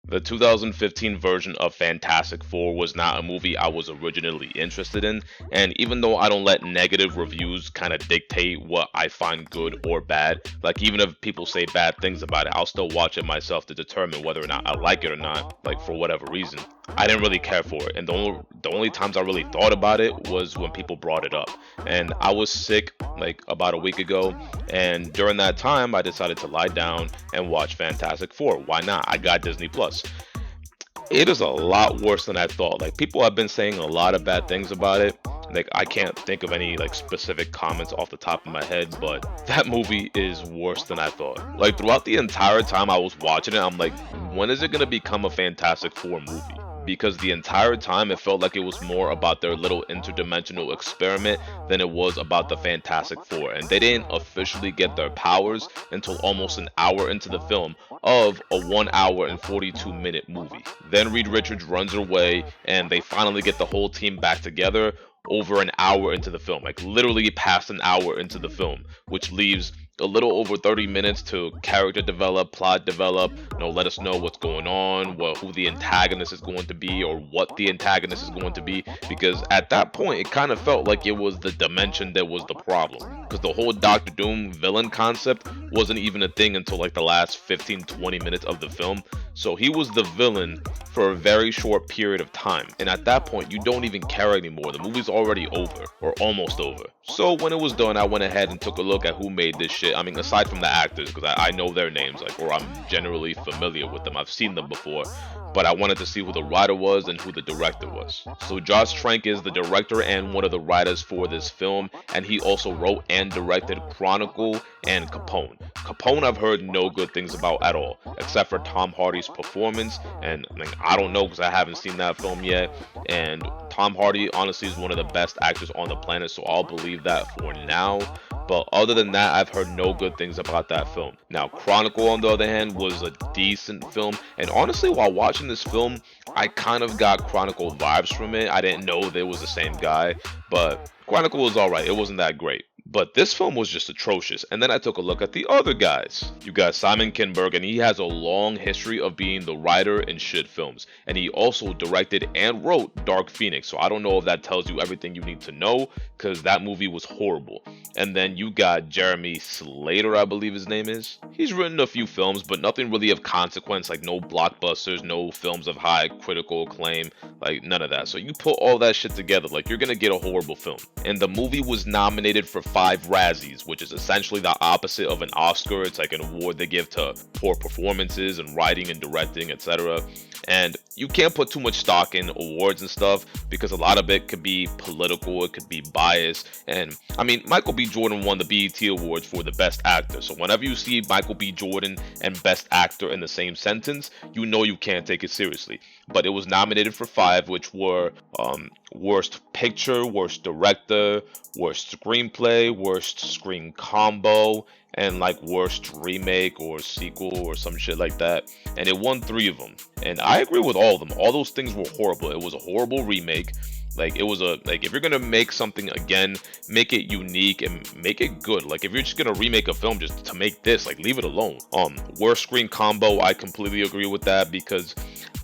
The 2015 version of Fantastic Four was not a movie I was originally interested in, and even though I don't let negative reviews kind of dictate what I find good or bad, like even if people say bad things about it, I'll still watch it myself to determine whether or not I like it or not, like for whatever reason. I didn't really care for it, and the only times I really thought about it was when people brought it up. And I was sick like about a week ago, and during that time I decided to lie down and watch Fantastic Four. Why not? I got Disney Plus. It is a lot worse than I thought. Like people have been saying a lot of bad things about it. Like I can't think of any like specific comments off the top of my head, but that movie is worse than I thought. Like throughout the entire time I was watching it, I'm like, when is it gonna become a Fantastic Four movie? Because the entire time it felt like it was more about their little interdimensional experiment than it was about the Fantastic Four. And they didn't officially get their powers until almost an hour into the film of a 1 hour and 42-minute movie. Then Reed Richards runs away and they finally get the whole team back together over an hour into the film, like literally past an hour into the film, which leaves a little over 30 minutes to character develop, plot develop, let us know what's going on, who the antagonist is going to be, or what the antagonist is going to be, because at that point it kind of felt like it was the dimension that was the problem, because the whole Doctor Doom villain concept wasn't even a thing until like the last 15-20 minutes of the film. So he was the villain for a very short period of time, and at that point you don't even care anymore. The movie's already over, or almost over. So when it was done, I went ahead and took a look at who made this shit. I mean, aside from the actors, because I know their names, like, or I'm generally familiar with them. I've seen them before, but I wanted to see who the writer was and who the director was. So Josh Trank is the director and one of the writers for this film, and he also wrote and directed Chronicle and Capone. Capone I've heard no good things about at all, except for Tom Hardy's performance, and I don't know because I haven't seen that film yet, and Tom Hardy honestly is one of the best actors on the planet, so I'll believe that for now. But other than that, I've heard no good things about that film. Now, Chronicle, on the other hand, was a decent film. And honestly, while watching this film, I kind of got Chronicle vibes from it. I didn't know they was the same guy, but Chronicle was alright. It wasn't that great. But this film was just atrocious. And then I took a look at the other guys. You got Simon Kinberg, and he has a long history of being the writer in shit films. And he also directed and wrote Dark Phoenix. So I don't know if that tells you everything you need to know, because that movie was horrible. And then you got Jeremy Slater, I believe his name is. He's written a few films, but nothing really of consequence, like no blockbusters, no films of high critical acclaim, like none of that. So you put all that shit together, like you're gonna get a horrible film. And the movie was nominated for 5 Razzies, which is essentially the opposite of an Oscar. It's like an award they give to poor performances and writing and directing, etc. And you can't put too much stock in awards and stuff because a lot of it could be political, it could be biased. And I mean, Michael B. Jordan won the BET Awards for the Best Actor. So whenever you see Michael B. Jordan and Best Actor in the same sentence, you know you can't take it seriously. But it was nominated for 5, which were Worst Picture, Worst Director, Worst Screenplay, Worst Screen Combo, and like Worst Remake or Sequel or some shit like that. And it won 3 of them. And I agree with all of them. All those things were horrible. It was a horrible remake. Like it was if you're gonna make something again, make it unique and make it good. Like if you're just gonna remake a film just to make this, like leave it alone. Worst Screen Combo, I completely agree with that because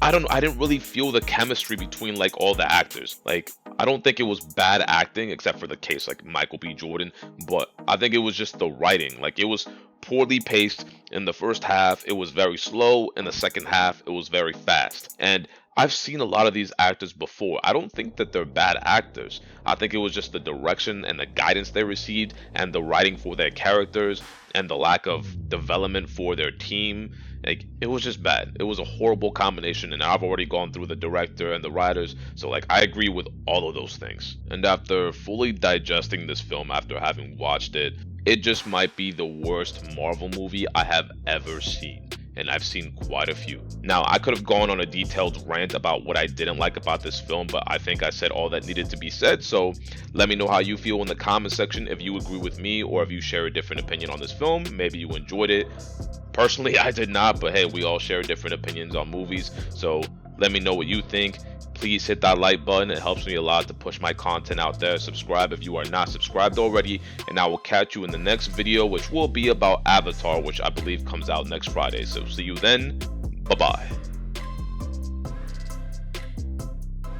I didn't really feel the chemistry between like all the actors. Like I don't think it was bad acting except for the case like Michael B. Jordan, but I think it was just the writing. Like it was poorly paced. In the first half it was very slow, in the second half it was very fast. And I've seen a lot of these actors before. I don't think that they're bad actors. I think it was just the direction and the guidance they received and the writing for their characters and the lack of development for their team. Like it was just bad. It was a horrible combination, and I've already gone through the director and the writers, so like I agree with all of those things. And after fully digesting this film after having watched it, it just might be the worst Marvel movie I have ever seen. And I've seen quite a few. Now, I could have gone on a detailed rant about what I didn't like about this film, but I think I said all that needed to be said, so let me know how you feel in the comment section if you agree with me or if you share a different opinion on this film. Maybe you enjoyed it. Personally, I did not, but hey, we all share different opinions on movies, so let me know what you think. Please hit that like button. It helps me a lot to push my content out there. Subscribe if you are not subscribed already, and I will catch you in the next video, which will be about Avatar, which I believe comes out next Friday. So see you then. Bye bye.